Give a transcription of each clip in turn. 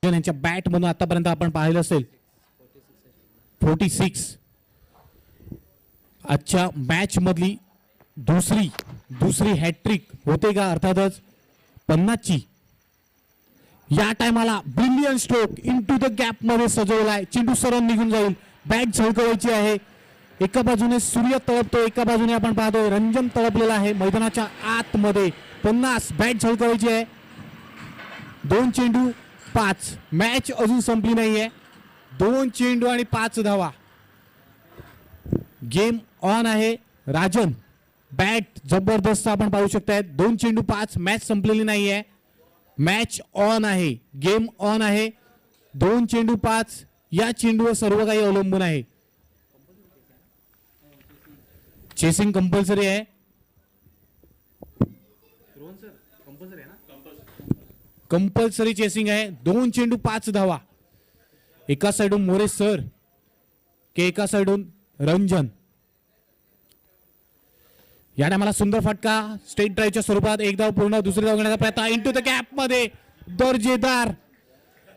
यांच्या बॅट मधून आतापर्यंत आपण पाहिलं असेल 46 आजच्या मॅच मधली दुसरी हॅट्रिक होते का? अर्थातच 50 ची या टायमाला brilliant stroke into the gap मध्ये सजवलाय. चेंडू सरळ निघून जाईल. बॅट झळकवायची आहे. एका बाजूने सूर्य तळपतो, एका बाजूने आपण पाहतोय रंजन तळपलेला आहे मैदानाच्या आतमध्ये. 50 बॅट झळकवायची आहे. 2 चेंडू 5. मॅच अजून संपली नाहीये. 2 चेंडू आणि 5 धावा. गेम ऑन आहे. राजन बॅट जबरदस्त आपण पाहू शकताय. 2 चेंडू 5. मॅच संपलेली नाहीये. मॅच ऑन आहे. गेम ऑन आहे. 2 चेंडू 5. या चेंडूवर सर्व काही अवलंबून आहे. चेसिंग कंपल्सरी आहे. कंपल्सरी चेसिंग आहे. 2 चेंडू 5 धावा. एका साइडून मोरे सर के एका साइडून रंजन. या टायमाला सुंदर फटका स्ट्रेट ड्राईव्हच्या स्वरूपात. एक धाव पूर्ण. दुसरी धाव घेण्याचा प्रयत्न इंटू द गॅप मध्ये दर्जेदार.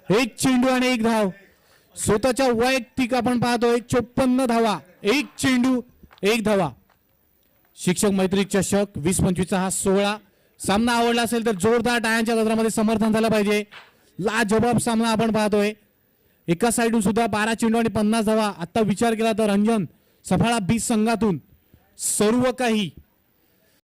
1 चेंडू आणि 1 धाव. स्वतःच्या वैयक्तिक आपण पाहतोय 54 धावा. 1 चेंडू 1 धावा. शिक्षक मैत्री चषक 20-25 हा 16. सामना आवडला असेल तर जोरदार टाळ्यांच्या गजरामध्ये समर्थन झालं पाहिजे. लाजवाब सामना आपण पाहतोय. एका साइडून सुद्धा 12 चेंडू आणि 50 धावा. आता विचार केला तर रंजन सफाळा 20 संघातून सर्व काही